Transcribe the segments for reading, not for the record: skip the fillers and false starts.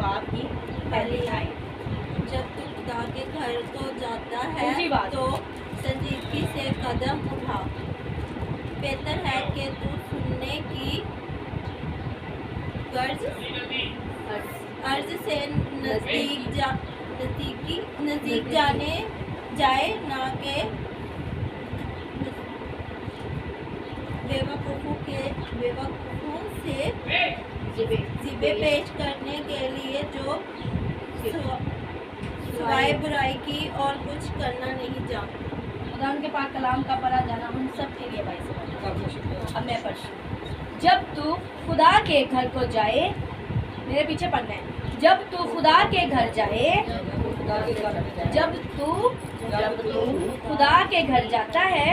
बाब की पहली आयत। जब तू खुदा के घर को जाता है दूसरी बात। तो संजीदगी से कदम उठा। बेहतर है कि तू सुनने की अर्ज से नजदीक जाने जाए, ना कि बेवकूफों से जिबे पेश करने के लिए जो सिवाय बुराई की और कुछ करना नहीं जानते। खुदा के पाक कलाम का पढ़ा जाना हम सब के लिए भाई समझ। अब मैं पढ़ती हूँ। जब तू खुदा के घर को जाए, मेरे पीछे पढ़ना है। जब तू खुदा के घर जाए, जब तू खुदा के घर जाता है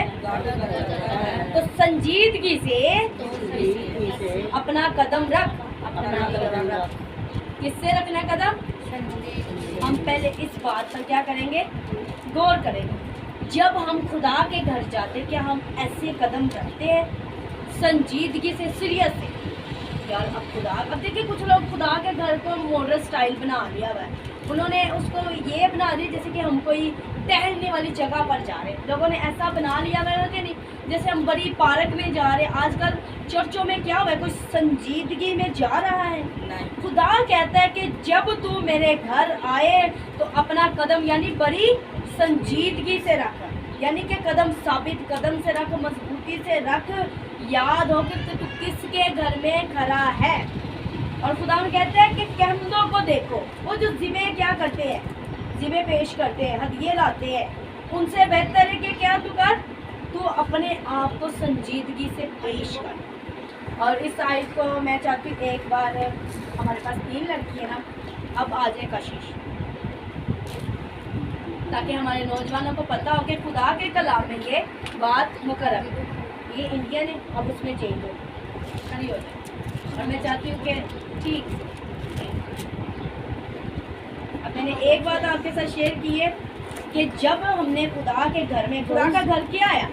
तो संजीदगी से अपना कदम रख। किससे रखना कदम? हम पहले इस बात पर क्या करेंगे, गौर करेंगे। जब हम खुदा के घर जाते, क्या हम ऐसे कदम रखते हैं संजीदगी से, सीरियस से? यार अब देखिए कुछ लोग खुदा के घर को मॉडर्न स्टाइल बना लिया हुआ है। उन्होंने उसको ये बना दिया जैसे कि हम कोई टहलने वाली जगह पर जा रहे हैं। लोगों ने ऐसा बना लिया हुआ है कि नहीं, जैसे हम बड़ी पार्क में जा रहे हैं। आजकल चर्चों में क्या हुआ है, कोई संजीदगी में जा रहा है? नहीं। खुदा कहता है कि जब तू मेरे घर आए तो अपना कदम यानी बड़ी संजीदगी से रख, यानी कि कदम साबित कदम से रख, मजबूती से रख। याद हो कि तू किसके घर में खड़ा है। और खुदा कहता है कि कहमदों को देखो, वो जो जिबे क्या करते हैं, जिबे पेश करते हैं, हदिये लाते हैं, उनसे बेहतर है कि क्या तू कर, तू अपने आप को संजीदगी से पेश कर। और इस आयत को मैं चाहती हूँ एक बार, हमारे पास 3 लड़की है ना, अब आ जाए कशिश, ताकि हमारे नौजवानों को पता हो कि खुदा के कलाम में ये बात मुकर्रर है। ये इंडियन है, अब उसमें चेंज हो खड़ी हो जाए। और मैं चाहती हूँ कि ठीक, अब मैंने एक बात आपके साथ शेयर की है कि जब हमने खुदा के घर में, खुदा का घर क्या आया,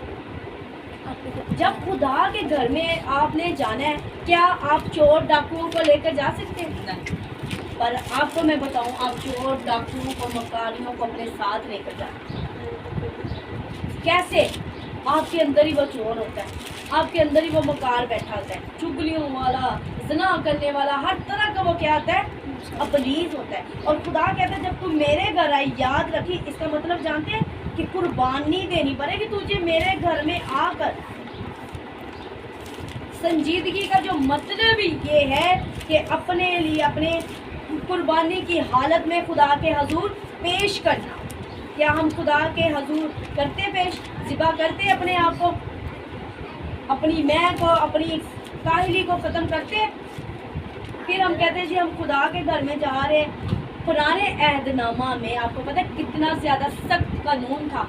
जब खुदा के घर में आपने जाना है, क्या आप चोर डाकुओं को लेकर जा सकते हैं? नहीं। पर आपको मैं बताऊं, आप चोर डाकुओं को, मकारियों को अपने साथ लेकर जाते हैं। कैसे? आपके अंदर ही वो चोर होता है, आपके अंदर ही वो मकार बैठा होता है, चुगलियों वाला, ज़िना करने वाला, हर तरह का वो क्या होता है, अपलीस होता है। और खुदा कहता है जब तू मेरे घर आई, याद रखी, इसका मतलब जानते हैं कि कुर्बानी देनी पड़ेगी तुझे मेरे घर में आकर। संजीदगी का जो मतलब ही ये है कि अपने लिए, अपने कुर्बानी की हालत में खुदा के हजूर पेश करना। क्या हम खुदा के हजूर करते पेश, ज़िबा करते अपने आप को, अपनी मैं को, अपनी काहिली को ख़त्म करते? फिर हम कहते हैं जी हम खुदा के घर में जा रहे हैं। पुराने अहदनामा में आपको पता है कितना ज़्यादा सख्त कानून था,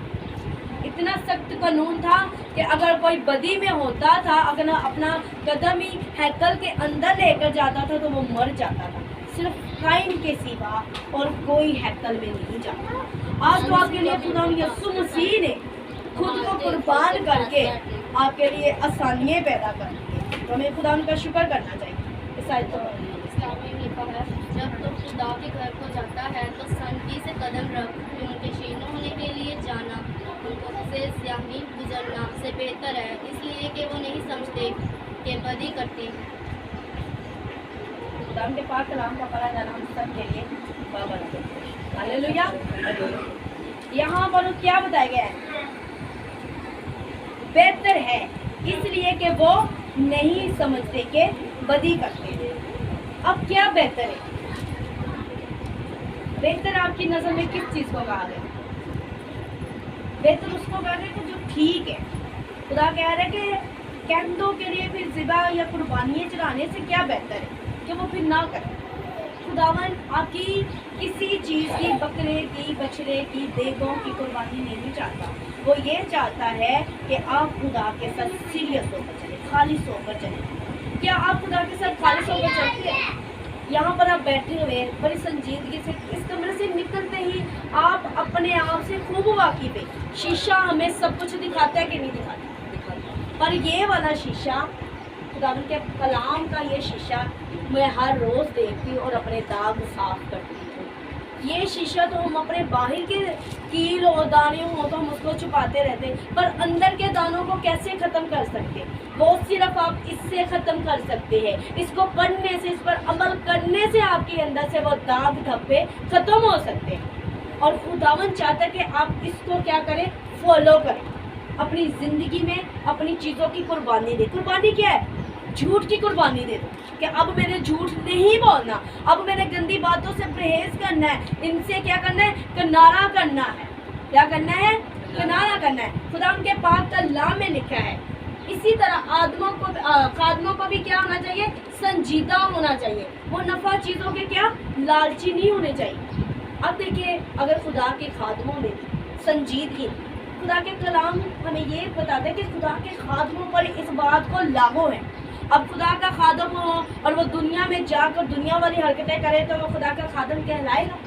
इतना सख्त कानून था कि अगर कोई बदी में होता था, अगर अपना कदम ही हैकल के अंदर लेकर जाता था तो वो मर जाता था। सिर्फ काइन के सिवा और कोई हैकल में नहीं जाता। आज तो आपके लिए खुदा यीशु मसीह ने खुद को कुर्बान करके आपके लिए आसानियाँ पैदा कर दी। तो हमें खुदा का शुक्र करना चाहिए। इस्लाम में लिखा है, जब तो खुदा के घर को जाता है तो संगी से कदम रख, उनके शीन होने के लिए जाना, उनको से स्याही गुजरना से बेहतर है, इसलिए कि वो नहीं समझते कि बदी करते हैं। खुदा के पाक कलाम का पढ़ा जाना हम सब के लिए बाबर है। हालेलुया। यहाँ पर क्या बताया गया है? बेहतर है इसलिए कि वो नहीं समझते कि बदी करते हैं। अब क्या बेहतर है? बेहतर आपकी नज़र में किस चीज़ को कहा गया? बेहतर उसको कहा गया कि जो ठीक है। खुदा कह रहा है कि कहमदों के लिए फिर ज़िबा या कुर्बानियाँ चढ़ाने से क्या बेहतर है कि वो फिर ना करें। खुदावन आपकी किसी चीज़ की, बकरे की, बछड़े की, देगों की कुर्बानी नहीं चाहता। वो ये चाहता है कि आप खुदा के साथ सीरियस होकर चले, खालिस होकर चले। क्या आप खुदा के साथ खालिस होकर चलते हैं? यहाँ पर आप बैठे हुए बड़ी संजीदगी से इस कमरे से निकलते ही आप अपने आप से खूब वाकिफ है। शीशा हमें सब कुछ दिखाता है कि नहीं दिखाता? पर ये वाला शीशा खुदावन के कलाम का ये शीशा मैं हर रोज़ देखती हूँ और अपने दाग साफ करती हूँ। ये शीशा तो हम अपने बाहर के कील और दाने हो तो हम उसको छुपाते रहते, पर अंदर के दानों को कैसे ख़त्म कर सकते? वो सिर्फ आप इससे ख़त्म कर सकते हैं। इसको पढ़ने से, इस पर अमल करने से आपके अंदर से वो दाग धब्बे ख़त्म हो सकते हैं। और खुदावन चाहता है कि आप इसको क्या करें, फॉलो करें अपनी ज़िंदगी में, अपनी चीज़ों की कुर्बानी दे। कुर्बानी क्या है? झूठ की कुर्बानी दे दो कि अब मैंने झूठ नहीं बोलना, अब मैंने गंदी बातों से परहेज करना है, इनसे क्या करना है, किनारा करना है। क्या करना है? किनारा करना है। खुदा के पाक कलाम में लिखा है। इसी तरह खादमों को भी क्या होना चाहिए? संजीदा होना चाहिए। वो नफ़ा चीज़ों के क्या लालची नहीं होने चाहिए। अब देखिए, अगर खुदा के खादमों में संजीदगी, खुदा के कलाम हमें ये बताता है कि खुदा के खादमों पर इस बात को लागू है। अब खुदा का खादम हो और वो दुनिया में जाकर दुनिया वाली हरकतें करे तो वो खुदा का खादम कहलाएगा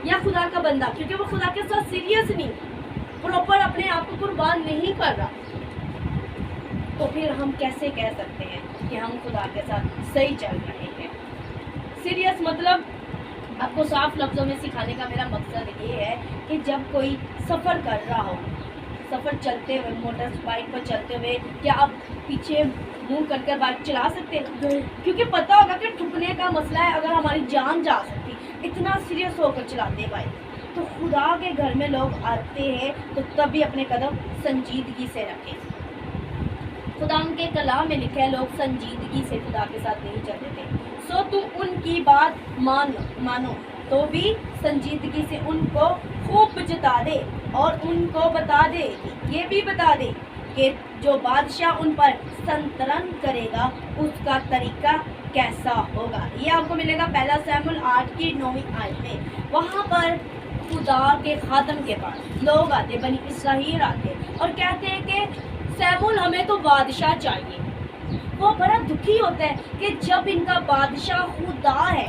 या खुदा का बंदा? क्योंकि वो खुदा के साथ सीरियस नहीं, प्रॉपर अपने आप को कुर्बान नहीं कर रहा। तो फिर हम कैसे कह सकते हैं कि हम खुदा के साथ सही चल रहे हैं? सीरियस मतलब आपको साफ लफ्ज़ों में सिखाने का मेरा मकसद ये है कि जब कोई सफ़र कर रहा हो, सफ़र चलते हुए, मोटर बाइक पर चलते हुए, क्या आप पीछे मुंह करके बाइक चला सकते हैं? क्योंकि पता होगा कि ठुकने का मसला है, अगर हमारी जान जा सकती। इतना सीरियस होकर चलाते हैं बाइक। तो खुदा के घर में लोग आते हैं तो तभी अपने कदम संजीदगी से रखें। खुदा के कलाम में लिखा है, लोग संजीदगी से खुदा के साथ नहीं चलते थे। सो तुम उनकी बात मानो तो भी संजीदगी से उनको खूब जता दे और उनको बता दे, ये भी बता दे कि जो बादशाह उन पर संतरन करेगा उसका तरीका कैसा होगा। ये आपको मिलेगा पहला सैमुएल 8 की 9वीं आयत में। वहाँ पर खुदा के खादम के पास लोग आते, बनी इसराइल आते और कहते हैं कि सैमुएल हमें तो बादशाह चाहिए। वो बड़ा दुखी होता है कि जब इनका बादशाह खुदा है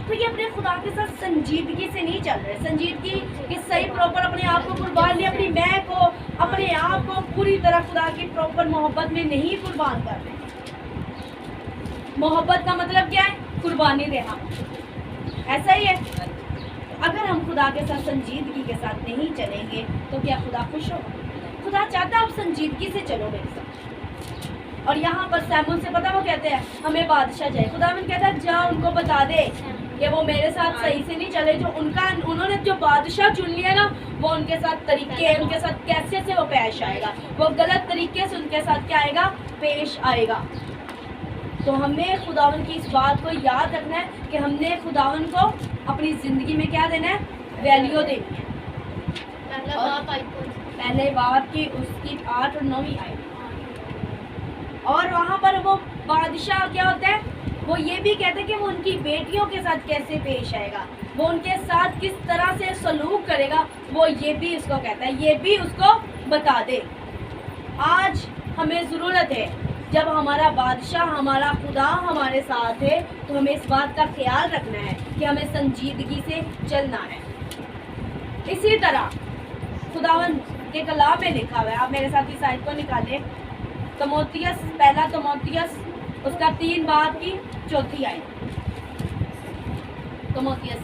तो ये अपने खुदा के साथ संजीदगी से नहीं चल रहे। संजीदगी कि सही प्रॉपर अपने आप को कुर्बान नहीं, अपनी मैं को, अपने आप को पूरी तरह खुदा की प्रॉपर मोहब्बत में नहीं कुर्बान कर रहे। मोहब्बत का मतलब क्या है? कुर्बानी देना। ऐसा ही है। अगर हम खुदा के साथ संजीदगी के साथ नहीं चलेंगे तो क्या खुदा खुश होगा? खुदा चाहता है आप संजीदगी से चलो मेरे साथ। और यहाँ पर सैमुएल से पता वो कहते हैं हमें बादशाह चाहिए। खुदा में कहता है जा उनको बता दे कि वो मेरे साथ सही से नहीं चले, जो उन्होंने जो बादशाह चुन लिया ना, वो उनके साथ तरीके, उनके साथ कैसे से वो पेश आएगा, वो गलत तरीके से उनके साथ क्या आएगा, पेश आएगा। तो हमें खुदावन की इस बात को याद रखना है कि हमने खुदावन को अपनी ज़िंदगी में क्या देना है, वैल्यू देनी है। पहले बाप की उसकी 8 और 9वीं आयत। और वहाँ पर वो बादशाह क्या होता है, वो ये भी कहते हैं कि वो उनकी बेटियों के साथ कैसे पेश आएगा, वो उनके साथ किस तरह से सलूक करेगा, वो ये भी उसको कहता है, ये भी उसको बता दे। आज हमें ज़रूरत है, जब हमारा बादशाह, हमारा खुदा हमारे साथ है, तो हमें इस बात का ख्याल रखना है कि हमें संजीदगी से चलना है। इसी तरह खुदावन के कलाम में लिखा हुआ है, आप मेरे साथ इस आयत को निकालें, तमोथियस, पहला तमोथियस उसका 3 बाब की 4थी आयत। तमोथियस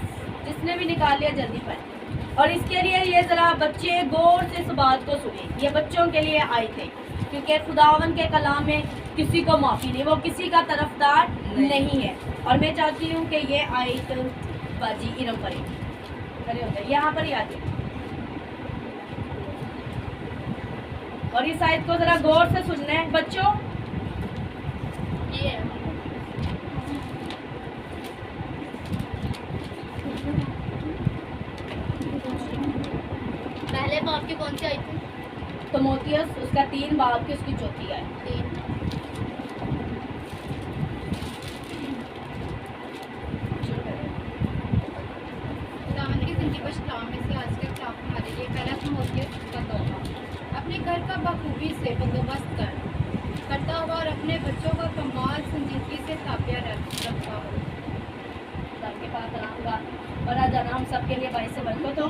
जिसने भी निकाल लिया जल्दी पढ़े। और इसके लिए ये ज़रा बच्चे गौर से इस बात को सुने, ये बच्चों के लिए आए थे, क्योंकि खुदावन के कलाम में किसी को माफ़ी नहीं, वो किसी का तरफदार नहीं है। और मैं चाहती हूँ कि ये आयत बाजी इरम पड़े खड़े होते हैं, यहाँ पर ही आती। और इस आयत को ज़रा गौर से सुनना है बच्चों। ये पहले बाप की कौन सी आई थी? तमोथियस उसका 3 बाब की उसकी 4थी आयत। 3। खुदावंद की ज़िंदगी को सलाम में से आज का कलाम हमारे लिए पहला तमोथियस का तोहफा। अपने घर का बखूबी से बंदोबस्त करता हुआ और अपने बच्चों का कमाल संजीदगी से ताबिया रखता हो। के पास कलाम का बड़ा जाना हम सबके लिए भाई से बरकत हो।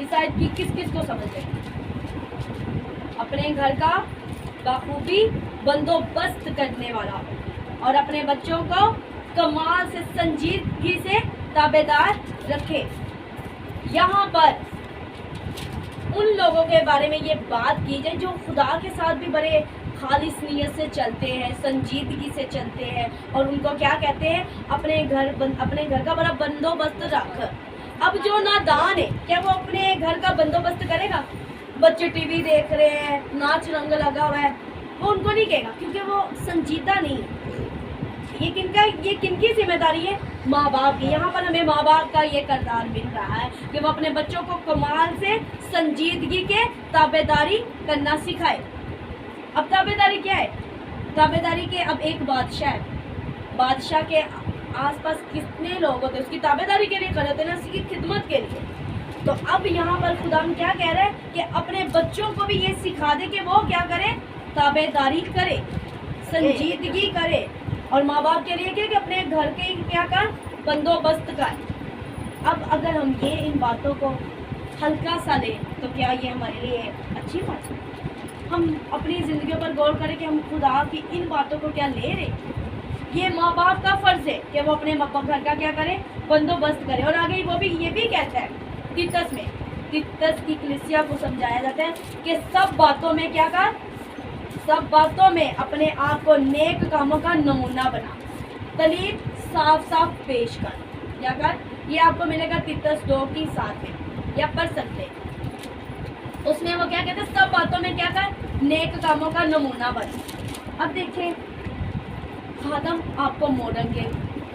इस आयत की किस किस को समझ है? अपने घर का बखूबी बंदोबस्त करने वाला हो और अपने बच्चों को कमाल से संजीदगी से ताबेदार रखे। यहाँ पर उन लोगों के बारे में ये बात की जाए जो खुदा के साथ भी बड़े खालिस नीयत से चलते हैं, संजीदगी से चलते हैं, और उनको क्या कहते हैं, अपने घर का बड़ा बंदोबस्त रख। अब जो नादान है, क्या वो अपने घर का बंदोबस्त करेगा? बच्चे टीवी देख रहे हैं, नाच रंग लगा हुआ है, वो उनको नहीं कहेगा, क्योंकि वो संजीदा नहीं है। ये किनकी जिम्मेदारी है? माँ बाप की। यहाँ पर हमें माँ बाप का ये किरदार मिल रहा है कि वो अपने बच्चों को कमाल से संजीदगी के ताबेदारी करना सिखाए। अब ताबेदारी क्या है? ताबेदारी के अब एक बादशाह है, बादशाह के आसपास कितने लोग होते हैं, उसकी ताबेदारी के लिए खड़े होते हैं ना, उसकी खिदमत के लिए। तो अब यहाँ पर खुदा क्या कह रहे हैं कि अपने बच्चों को भी ये सिखा दे कि वो क्या करे, ताबेदारी करे, संजीदगी करे, और माँ बाप के लिए क्या कि अपने घर के क्या कर बंदोबस्त कर। अब अगर हम ये इन बातों को हल्का सा लें तो क्या ये हमारे लिए अच्छी बात है? हम अपनी ज़िंदगी पर गौर करें कि हम खुदा की इन बातों को क्या ले रहे। ये माँ बाप का फ़र्ज़ है कि वो अपने घर का क्या करें, बंदोबस्त करें। और आगे वो भी ये भी कहता है तीतस में, तीतस की कलीसिया को समझाया जाता है कि सब बातों में क्या कर, सब बातों में अपने आप को नेक कामों का नमूना बना, तालीम साफ साफ पेश कर। क्या कर, ये आपको मिलेगा तीतस 2:7 में, या पढ़ सकते हैं। उसमें वो क्या कहते हैं, सब बातों में क्या कर, नेक कामों का नमूना बना। अब देखिए, खादम आपको मॉडल के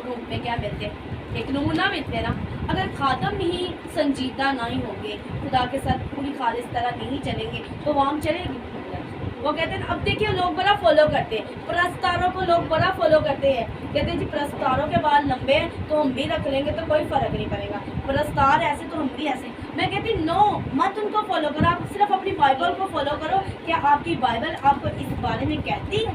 रूप में क्या मिलते हैं, एक नमूना मिलते हैं ना। अगर खादम ही संजीदा नहीं होंगे, खुदा के साथ पूरी खालिस तरह नहीं चलेंगे, तो वाम चलेगी? वो कहते हैं, अब देखिए लोग बड़ा फॉलो करते हैं, प्रस्तारों को लोग बड़ा फॉलो करते हैं, कहते हैं जी प्रस्तारों के बाल लंबे हैं तो हम भी रख लेंगे तो कोई फ़र्क नहीं पड़ेगा, प्रस्तार ऐसे तो हम भी ऐसे। मैं कहती नो, मत उनको फॉलो करो, आप सिर्फ अपनी बाइबल को फॉलो करो। क्या आपकी बाइबल आपको इस बारे में कहती है?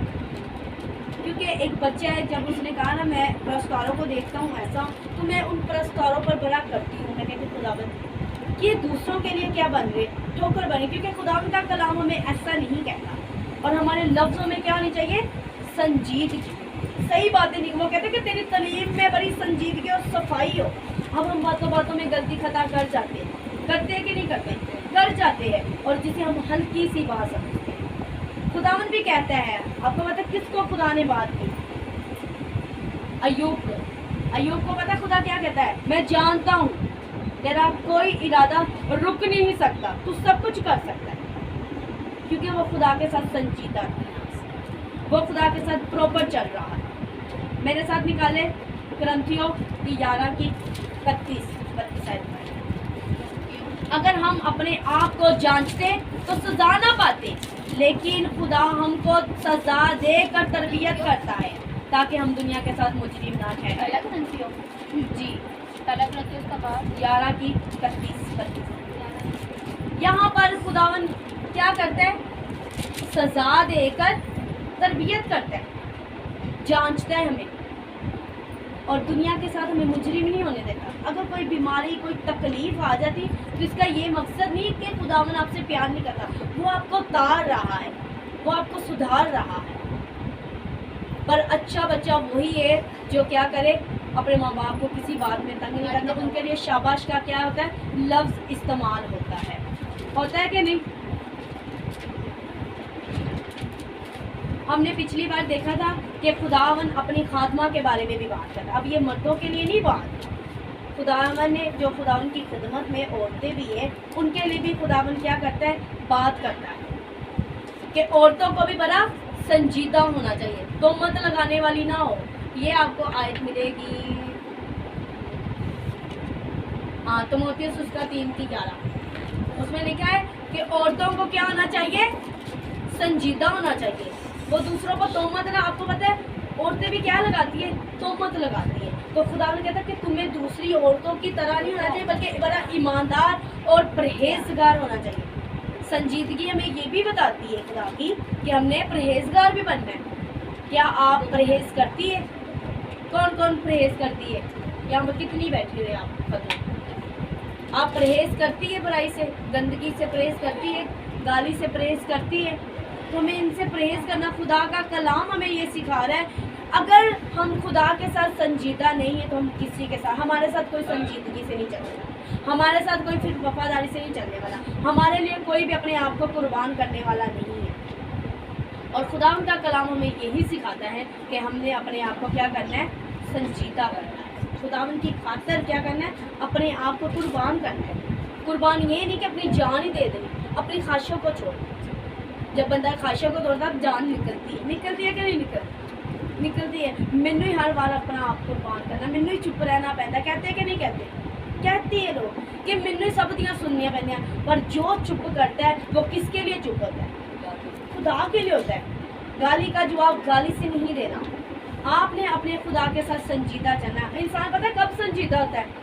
क्योंकि एक बच्चा है, जब उसने कहा ना मैं प्रस्तारों को देखता हूँ ऐसा, तो मैं उन प्रस्तारों पर बड़ा करती हूँ। मैं कहती खुदावंद ये दूसरों के लिए क्या बन रहे, ठोकर बने, क्योंकि खुदा का कलाम हमें ऐसा नहीं कहता। और हमारे लफ्ज़ों में क्या होनी चाहिए, संजीदगी, सही बातें नहीं। वो कहते हैं कि तेरी तालीम में बड़ी संजीदगी और सफाई हो। अब हम बातों बातों में गलती खता कर जाते हैं, करते हैं कि नहीं करते, कर जाते हैं, और जिसे हम हल्की सी बात समझते हैं। खुदावंद भी कहता है, आपको पता किसको खुदा ने बात की? अय्यूब को। अय्यूब को पता खुदा क्या कहता है, मैं जानता हूँ तेरा कोई इरादा रुक नहीं सकता, तू सब कुछ कर सकता है। क्योंकि वो खुदा के साथ संजीदा है, वो खुदा के साथ प्रॉपर चल रहा है। मेरे साथ निकाले ग्रंथियों की 11:31-32। अगर हम अपने आप को जांचते तो सजा ना पाते, लेकिन खुदा हमको सजा देकर तरबियत करता है ताकि हम दुनिया के साथ मुजरिम ना ठहरें। जी, 11:31-32। यहाँ पर खुदावन क्या करता है, सजा देकर तरबियत करता है, जांचता है हमें, और दुनिया के साथ हमें मुजरिम नहीं होने देता। अगर कोई बीमारी, कोई तकलीफ आ जाती तो इसका ये मकसद नहीं कि खुदावन आपसे प्यार नहीं करता, वो आपको तार रहा है, वो आपको सुधार रहा है। पर अच्छा बच्चा वही है जो क्या करे, अपने माँ बाप को किसी बात में तंग नहीं करता। उनके लिए शाबाश का क्या होता है, लफ्ज़ इस्तेमाल होता है कि नहीं? हमने पिछली बार देखा था कि खुदावन अपनी खात्मा के बारे में भी बात करता। अब ये मर्दों के लिए नहीं बात, खुदावन ने जो खुदावन की खिदमत में औरतें भी हैं उनके लिए भी खुदावन क्या करता है, बात करता है कि औरतों को भी बड़ा संजीदा होना चाहिए, तो मत लगाने वाली ना हो। ये आपको आयत मिलेगी, हाँ, तो तीमुथियुस उसका 3:11। उसमें लिखा है कि औरतों को क्या होना चाहिए, संजीदा होना चाहिए। वो दूसरों को तोहमत ना, आपको पता है औरतें भी क्या लगाती है, तोहमत लगाती है। तो खुदा ने कहता है कि तुम्हें दूसरी औरतों की तरह नहीं होना चाहिए, बल्कि बड़ा ईमानदार और परहेजगार होना चाहिए। संजीदगी हमें ये भी बताती है खुदा की कि हमने परहेजगार भी बनना है। क्या आप परहेज करती है? कौन कौन परहेज करती है? यहाँ पर कितनी बैठी हुई है आप परहेज करती है बुराई से, गंदगी से परहेज करती है, गाली से परहेज करती है, تو ہمیں ان سے پرہیز کرنا. خدا کا کلام ہمیں یہ سکھا رہا ہے اگر ہم خدا کے ساتھ سنجیدہ نہیں ہیں تو ہم کسی کے ساتھ, ہمارے ساتھ کوئی سنجیدگی سے نہیں چلے گا, ہمارے ساتھ کوئی پھر وفاداری سے نہیں چلنے والا, ہمارے لیے کوئی بھی اپنے آپ کو قربان کرنے والا نہیں ہے. اور خدا کا کلام ہمیں یہی سکھاتا ہے کہ ہم نے اپنے آپ کو کیا کرنا ہے, سنجیدہ کرنا ہے, خداوند کی خاطر کیا کرنا ہے, اپنے آپ کو قربان کرنا ہے. قربان یہ نہیں کہ اپنی جان ہی دے دیں, اپنی خواہشوں کو چھوڑ. جب بندہ خواہشوں کو توڑتا ہے جان نکلتی ہے کہ نہیں نکلتی ہے. مینوں ہی ہر بار اپنا آپ قربان کرنا, مینوں ہی چپ رہنا پہنتا. کہتے ہیں کہ نہیں کہتے ہیں لوگ کہ مینوں ہی سب دیاں سننیاں پہنیاں, پر جو چپ کرتا ہے وہ کس کے لیے چپ ہوتا ہے, خدا کے لیے ہوتا ہے. گالی کا جواب گالی سے نہیں دینا, آپ نے اپنے خدا کے ساتھ سنجیدہ چلنا ہے. انسان پتہ ہے کب سنجیدہ ہوتا ہے,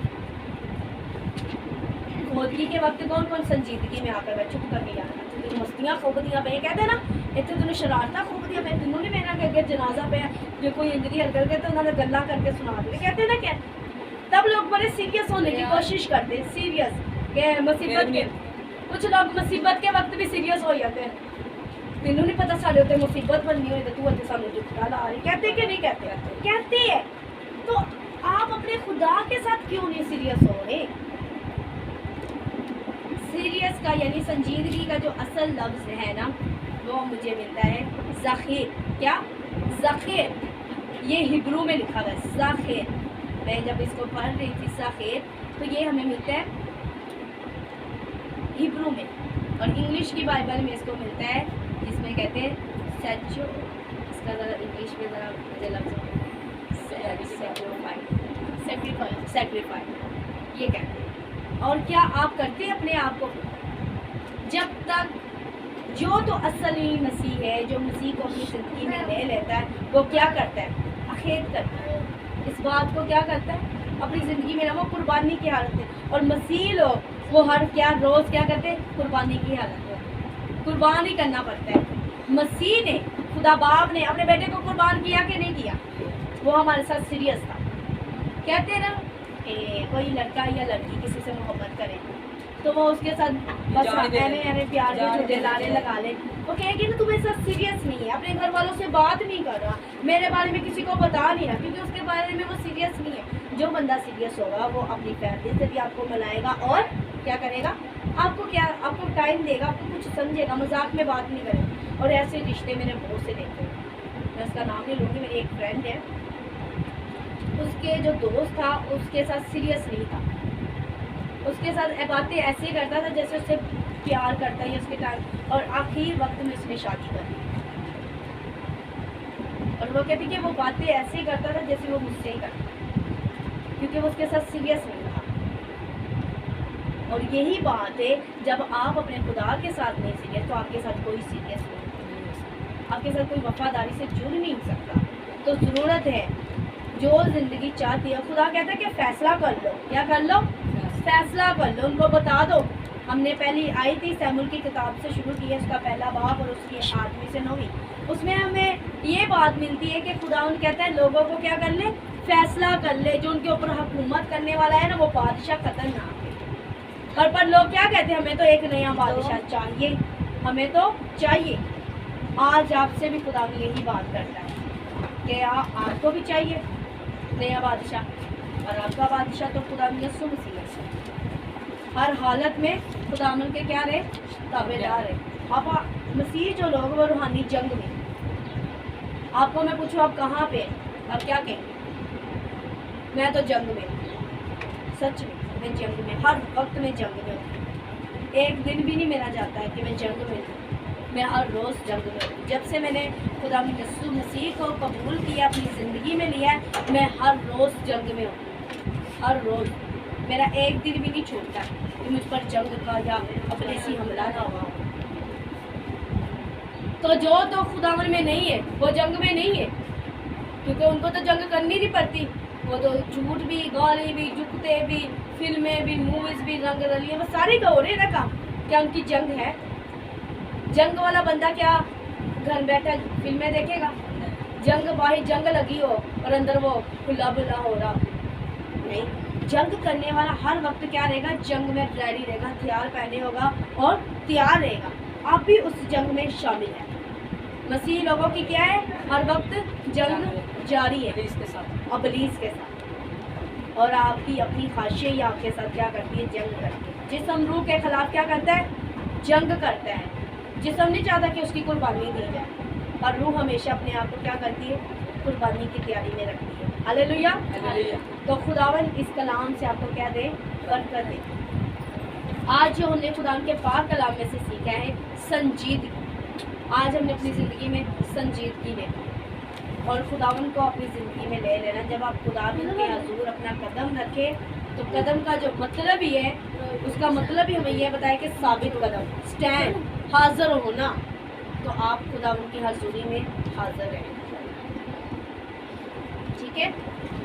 خودگی کے وقت. کون سنجیدگی میں آ کر چپ کر کے جانا, مستیاں خوب دیا پہ, کہتے ہیں نا اتنے تمہیں شرارتیں خوب دیا پہ, تینوں نے میرا کہ اگر جنازہ پہ جو کوئی انجری حرکت کرتے انہوں نے گلا کر کے سنا دے, کہتے ہیں نا کیا. تب لوگ بڑے سیریس ہونے کی کوشش کرتے ہیں, سیریس کہ مصیبت کے, کچھ لوگ مصیبت کے وقت بھی سیریس ہو جاتے ہیں. تینوں نہیں پتا سارے ہوتے مصیبت بننی ہوئی تو تو سانو جھٹکا لا رہی. کہتے کہ نہیں کہتے ہیں. تو آپ اپنے خدا کے ساتھ کیوں نہیں سیریس ہو رہے. سیریس کا یعنی سنجیدگی کا جو اصل لفظ ہے نا وہ مجھے ملتا ہے ذخیر. کیا ذخیر, یہ ہبرو میں لکھا ہوا ہے ذخیر. میں جب اس کو پڑھ رہی تھی ذخیر تو یہ ہمیں ملتا ہے ہبرو میں, اور انگلش کی بائبل میں اس کو ملتا ہے جس میں کہتے ہیں سیچو. اس کا ذرا انگلش میں ذرا مجھے لفظ سیکریفائی یہ کہتے ہیں. اور کیا آپ کرتے ہیں اپنے آپ کو, جب تک جو تو اصلی مسیح ہے, جو مسیح کو اپنی زندگی میں لے لیتا ہے وہ کیا کرتا ہے, اخیت کرتا ہے. اس بات کو کیا کرتا ہے اپنی زندگی میں, وہ قربانی کی حالت ہے. اور مسیح لوگ وہ ہر کیا روز کیا کرتے ہیں, قربانی کی حالت ہے, قربان ہی کرنا پڑتا ہے. مسیح نے, خدا باپ نے اپنے بیٹے کو قربان کیا کہ نہیں کیا, وہ ہمارے ساتھ سیریس تھا. کہتے ہیں نا کہ کوئی لڑکا یا لڑکی کسی سے محبت کرے تو وہ اس کے ساتھ بس ایویں پیار کے جھوٹے لارے لگا لے. وہ کہے گی نا تمہیں ساتھ سیریس نہیں ہے, اپنے گھر والوں سے بات نہیں کر رہا, میرے بارے میں کسی کو بتا نہیں رہا, کیونکہ اس کے بارے میں وہ سیریس نہیں ہے. جو بندہ سیریس ہوگا وہ اپنی فیملی سے بھی آپ کو ملائے گا اور کیا کرے گا, آپ کو ٹائم دے گا, آپ کو کچھ سمجھے گا, مذاق میں بات نہیں کرے گا. اور ایسے رشتے میرے بہت سے دیکھے ہیں, میں اس کا نام نہیں لوں گی. میری ایک فرینڈ ہے, اس کے جو دوست تھا اس کے ساتھ سیریس نہیں تھا, اس کے ساتھ باتیں ایسے ہی کرتا تھا جیسے اس سے پیار کرتا ہے اس کے ٹائم, اور آخری وقت میں اس نے شادی کر دی. اور وہ کہتی کہ وہ باتیں ایسے ہی کرتا تھا جیسے وہ مجھ سے ہی کرتا, کیونکہ وہ اس کے ساتھ سیریس نہیں تھا. اور یہی بات ہے, جب آپ اپنے خدا کے ساتھ نہیں سیریس تو آپ کے ساتھ کوئی سیریس نہیں, آپ کے ساتھ کوئی وفاداری سے جڑ نہیں سکتا. تو ضرورت ہے جو زندگی چاہتی ہے, خدا کہتا ہے کہ فیصلہ کر لو. کیا کر لو, فیصلہ کر لو, ان کو بتا دو. ہم نے پہلی آئی تھی سیمول کی کتاب سے شروع کی ہے, اس کا پہلا باب اور اس کی 8ویں سے 9ویں, اس میں ہمیں یہ بات ملتی ہے کہ خدا ان کہتا ہے لوگوں کو کیا کر لے, فیصلہ کر لے. جو ان کے اوپر حکومت کرنے والا ہے نا وہ بادشاہ خطرناک ہے. اور پر لوگ کیا کہتے ہیں, ہمیں تو ایک نیا بادشاہ چاہیے, ہمیں تو چاہیے. آج آپ سے بھی خدا یہی بات کرتا ہے کہ آپ کو بھی چاہیے نیا بادشاہ, اور آپ کا بادشاہ تو خدا یسوع مسیح ہے. ہر حالت میں خدا من کے کیا رہے, تابع دار ہے. آپ مسیح جو لوگ وہ روحانی جنگ میں, آپ کو میں پوچھوں آپ کہاں پہ, آپ کیا کہیں گے, میں تو جنگ میں, سچ میں جنگ میں, ہر وقت میں جنگ میں ہوں. ایک دن بھی نہیں میرا جاتا ہے کہ میں جنگ میں ہوں, میں ہر روز جنگ میں ہوں. جب سے میں نے خدا یسوع مسیح کو قبول کیا, اپنی زندگی میں لیا ہے, میں ہر روز جنگ میں ہوں. ہر روز میرا ایک دن بھی نہیں چھوٹتا کہ مجھ پر جنگ کا یا اپنے سی حملہ نہ ہوا. تو جو تو خدا میں نہیں ہے وہ جنگ میں نہیں ہے, کیونکہ ان کو تو جنگ کرنی نہیں پڑتی. وہ تو جھوٹ بھی, گالی بھی, جھکتے بھی, فلمیں بھی, موویز بھی, رنگ رلیاں, وہ ساری کا ہو رہے نا کام. کیا ان کی جنگ ہے؟ جنگ والا بندہ کیا گھر بیٹھا فلمیں دیکھے گا؟ جنگ باہر جنگ لگی ہو اور اندر وہ کھلا بلا ہو رہا نہیں. جنگ کرنے والا ہر وقت کیا رہے گا, جنگ میں ریڈی رہے گا, ہتھیار پہنے ہوگا اور تیار رہے گا. آپ بھی اس جنگ میں شامل ہیں. मसीह लोगों की क्या है, हर वक्त जंग जारी है पुलिस के साथ इब्लीस के साथ, और आपकी अपनी ख्वाहिशें ही आपके साथ क्या करती है, जंग करती है। जिस्म रूह के खिलाफ क्या करता है, जंग करता है। जिस्म नहीं चाहता कि उसकी कुर्बानी दी जाए, और रूह हमेशा अपने आप को क्या करती है, कुर्बानी की तैयारी में रखती है। हालेलुया। हालेलुया। तो खुदावन इस कलाम से आपको क्या दे, बरकत दे। आज जो हमने खुदा के पाक कलाम में से सीखा है संजीदगी, आज हमने अपनी ज़िंदगी में संजीदगी लेनी और खुदावन को अपनी ज़िंदगी में ले लेना। जब आप खुदा के हजूर अपना कदम रखें तो कदम का जो मतलब ही है, उसका मतलब ही हमें यह बताया कि साबित कदम, स्टैंड, हाजिर होना। तो आप खुदावन की हजूरी में हाजिर रहें, ठीक है।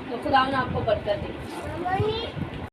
तो खुदावन आपको बरकत दे।